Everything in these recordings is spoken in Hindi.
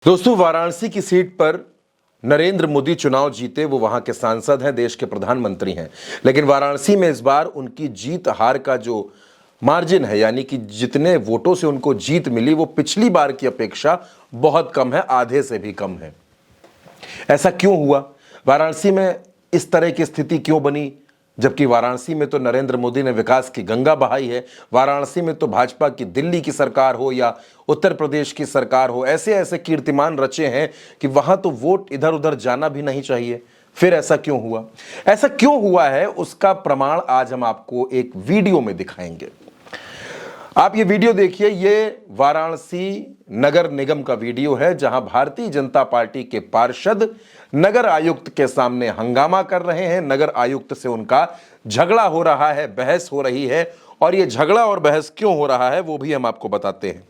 दोस्तों, वाराणसी की सीट पर नरेंद्र मोदी चुनाव जीते। वो वहां के सांसद हैं, देश के प्रधानमंत्री हैं। लेकिन वाराणसी में इस बार उनकी जीत हार का जो मार्जिन है, यानी कि जितने वोटों से उनको जीत मिली, वो पिछली बार की अपेक्षा बहुत कम है, आधे से भी कम है। ऐसा क्यों हुआ? वाराणसी में इस तरह की स्थिति क्यों बनी? जबकि वाराणसी में तो नरेंद्र मोदी ने विकास की गंगा बहाई है। वाराणसी में तो भाजपा की दिल्ली की सरकार हो या उत्तर प्रदेश की सरकार हो, ऐसे ऐसे कीर्तिमान रचे हैं कि वहां तो वोट इधर उधर जाना भी नहीं चाहिए। फिर ऐसा क्यों हुआ? ऐसा क्यों हुआ है, उसका प्रमाण आज हम आपको एक वीडियो में दिखाएंगे। आप ये वीडियो देखिए। ये वाराणसी नगर निगम का वीडियो है, जहां भारतीय जनता पार्टी के पार्षद नगर आयुक्त के सामने हंगामा कर रहे हैं। नगर आयुक्त से उनका झगड़ा हो रहा है, बहस हो रही है। और ये झगड़ा और बहस क्यों हो रहा है, वो भी हम आपको बताते हैं।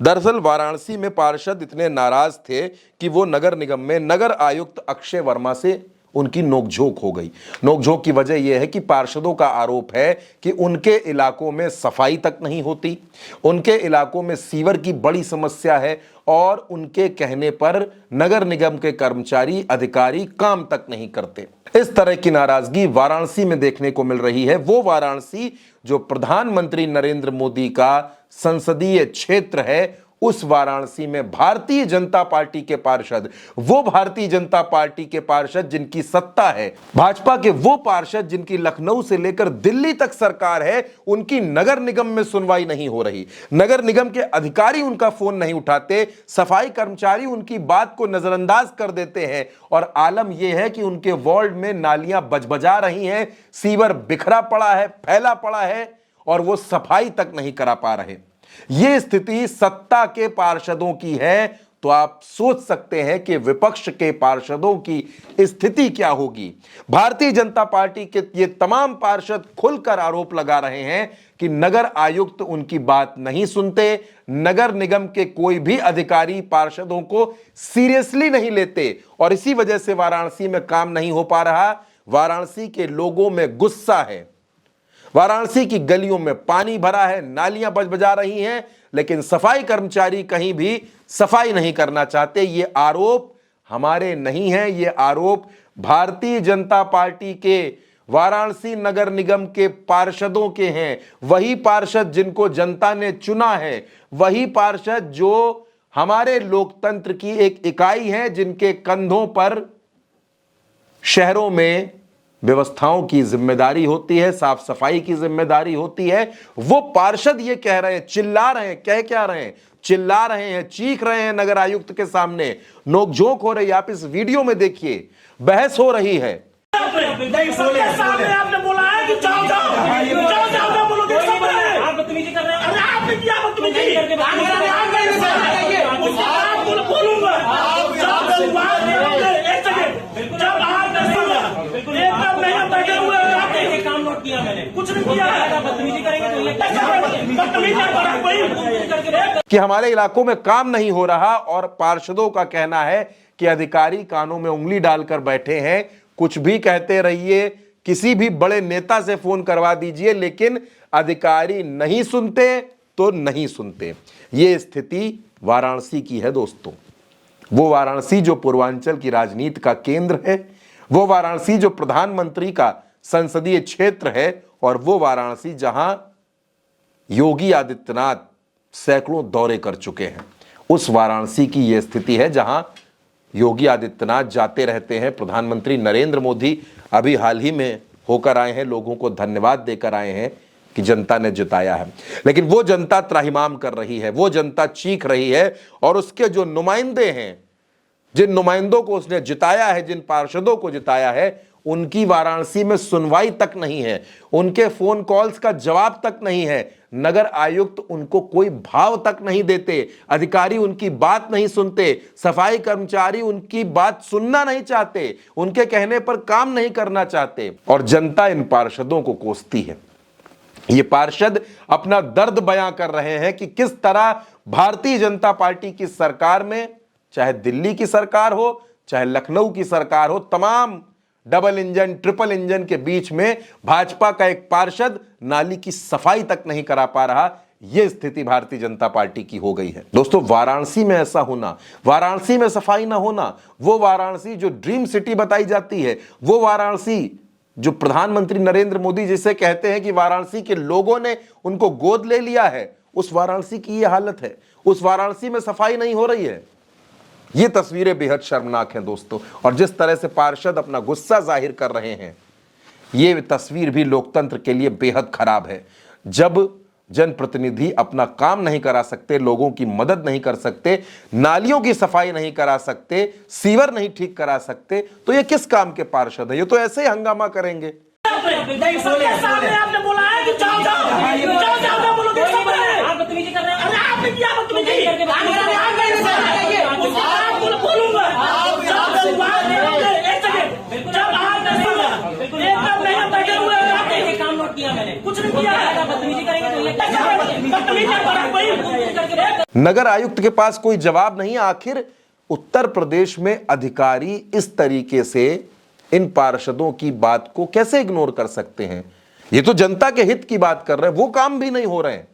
दरअसल वाराणसी में पार्षद इतने नाराज थे कि वो नगर निगम में नगर आयुक्त अक्षय वर्मा से उनकी नोकझोंक हो गई। नोकझोंक की वजह यह है कि पार्षदों का आरोप है कि उनके इलाकों में सफाई तक नहीं होती, उनके इलाकों में सीवर की बड़ी समस्या है और उनके कहने पर नगर निगम के कर्मचारी अधिकारी काम तक नहीं करते। इस तरह की नाराजगी वाराणसी में देखने को मिल रही है। वो वाराणसी जो प्रधानमंत्री नरेंद्र मोदी का संसदीय क्षेत्र है, उस वाराणसी में भारतीय जनता पार्टी के पार्षद, वो भारतीय जनता पार्टी के पार्षद जिनकी सत्ता है, भाजपा के वो पार्षद जिनकी लखनऊ से लेकर दिल्ली तक सरकार है, उनकी नगर निगम में सुनवाई नहीं हो रही। नगर निगम के अधिकारी उनका फोन नहीं उठाते, सफाई कर्मचारी उनकी बात को नजरअंदाज कर देते हैं। और आलम यह है कि उनके वार्ड में नालियां बजबजा रही हैं, सीवर बिखरा पड़ा है, फैला पड़ा है और वो सफाई तक नहीं करा पा रहे। यह स्थिति सत्ता के पार्षदों की है, तो आप सोच सकते हैं कि विपक्ष के पार्षदों की स्थिति क्या होगी। भारतीय जनता पार्टी के ये तमाम पार्षद खुलकर आरोप लगा रहे हैं कि नगर आयुक्त उनकी बात नहीं सुनते, नगर निगम के कोई भी अधिकारी पार्षदों को सीरियसली नहीं लेते और इसी वजह से वाराणसी में काम नहीं हो पा रहा। वाराणसी के लोगों में गुस्सा है, वाराणसी की गलियों में पानी भरा है, नालियां बजबजा रही हैं, लेकिन सफाई कर्मचारी कहीं भी सफाई नहीं करना चाहते। ये आरोप हमारे नहीं है, ये आरोप भारतीय जनता पार्टी के वाराणसी नगर निगम के पार्षदों के हैं। वही पार्षद जिनको जनता ने चुना है, वही पार्षद जो हमारे लोकतंत्र की एक इकाई है, जिनके कंधों पर शहरों में व्यवस्थाओं की जिम्मेदारी होती है, साफ सफाई की जिम्मेदारी होती है। वो पार्षद ये कह रहे हैं, चिल्ला रहे हैं, कह क्या रहे हैं, चिल्ला रहे हैं, चीख रहे हैं नगर आयुक्त के सामने, नोकझोंक हो रही है। आप इस वीडियो में देखिए, बहस हो रही है। आपने बोला है कि जाओ जाओ जाओ जाओ जाओ बोलो कि सब रहे आप बदतमीजी कर रहे हैं। अरे आपने किया बदतमीजी आप बोलूंगा एक सेकंड जब आप एकदम नहीं बैठे हुए आपने काम नोट किया, मैंने कुछ नहीं किया। बदतमीजी करेंगे तो कि हमारे इलाकों में काम नहीं हो रहा और पार्षदों का कहना है कि अधिकारी कानों में उंगली डालकर बैठे हैं। कुछ भी कहते रहिए, किसी भी बड़े नेता से फोन करवा दीजिए, लेकिन अधिकारी नहीं सुनते तो नहीं सुनते। ये स्थिति वाराणसी की है दोस्तों। वो वाराणसी जो पूर्वांचल की राजनीति का केंद्र है, वो वाराणसी जो प्रधानमंत्री का संसदीय क्षेत्र है, और वो वाराणसी जहां योगी आदित्यनाथ सैकड़ों दौरे कर चुके हैं। उस वाराणसी की यह स्थिति है जहां योगी आदित्यनाथ जाते रहते हैं। प्रधानमंत्री नरेंद्र मोदी अभी हाल ही में होकर आए हैं, लोगों को धन्यवाद देकर आए हैं कि जनता ने जिताया है। लेकिन वो जनता त्राहिमाम कर रही है, वो जनता चीख रही है और उसके जो नुमाइंदे हैं, जिन नुमाइंदों को उसने जिताया है, जिन पार्षदों को जिताया है, उनकी वाराणसी में सुनवाई तक नहीं है, उनके फोन कॉल्स का जवाब तक नहीं है। नगर आयुक्त उनको कोई भाव तक नहीं देते, अधिकारी उनकी बात नहीं सुनते, सफाई कर्मचारी उनकी बात सुनना नहीं चाहते, उनके कहने पर काम नहीं करना चाहते और जनता इन पार्षदों को कोसती है। ये पार्षद अपना दर्द बयां कर रहे हैं कि किस तरह भारतीय जनता पार्टी की सरकार में, चाहे दिल्ली की सरकार हो, चाहे लखनऊ की सरकार हो, तमाम डबल इंजन ट्रिपल इंजन के बीच में भाजपा का एक पार्षद नाली की सफाई तक नहीं करा पा रहा। ये स्थिति भारतीय जनता पार्टी की हो गई है। दोस्तों, वाराणसी में ऐसा होना, वाराणसी में सफाई ना होना, वो वाराणसी जो ड्रीम सिटी बताई जाती है, वो वाराणसी जो प्रधानमंत्री नरेंद्र मोदी जिसे कहते हैं कि वाराणसी के लोगों ने उनको गोद ले लिया है, उस वाराणसी की ये हालत है। उस वाराणसी में सफाई नहीं हो रही है। ये तस्वीरें बेहद शर्मनाक हैं दोस्तों, और जिस तरह से पार्षद अपना गुस्सा जाहिर कर रहे हैं, ये तस्वीर भी लोकतंत्र के लिए बेहद खराब है। जब जनप्रतिनिधि अपना काम नहीं करा सकते, लोगों की मदद नहीं कर सकते, नालियों की सफाई नहीं करा सकते, सीवर नहीं ठीक करा सकते, तो ये किस काम के पार्षद है? ये तो ऐसे ही हंगामा करेंगे। सबके सामने आपने बोला है कि जाओ जाओ जाओ जाओ मैं बोलो देख सब रहे हैं। आप बदतमीजी कर रहे हैं। अरे आपने किया बदतमीजी। बोलूंगा एक सेकंड, जब आप एकदम नहीं बैठे हुए हैं, आपने काम नोट किया, मैंने कुछ नहीं किया। बदतमीजी करेंगे तो ये नगर आयुक्त के पास कोई जवाब नहीं। आखिर उत्तर प्रदेश में अधिकारी इस तरीके से इन पार्षदों की बात को कैसे इग्नोर कर सकते हैं? ये तो जनता के हित की बात कर रहे हैं, वो काम भी नहीं हो रहे हैं,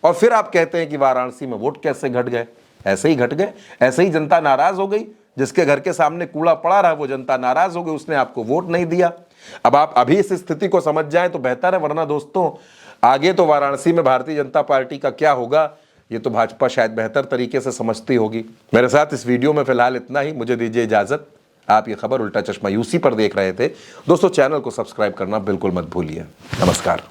और फिर आप कहते हैं कि वाराणसी में वोट कैसे घट गए? ऐसे ही घट गए, ऐसे ही जनता नाराज हो गई। जिसके घर के सामने कूड़ा पड़ा रहा वो जनता नाराज हो गई, उसने आपको वोट नहीं दिया। अब आप अभी इस स्थिति को समझ जाएं तो बेहतर है, वरना दोस्तों आगे तो वाराणसी में भारतीय जनता पार्टी का क्या होगा ये तो भाजपा शायद बेहतर तरीके से समझती होगी। मेरे साथ इस वीडियो में फिलहाल इतना ही। मुझे दीजिए इजाजत। आप ये खबर उल्टा चश्मा यूसी पर देख रहे थे। दोस्तों, चैनल को सब्सक्राइब करना बिल्कुल मत भूलिए। नमस्कार।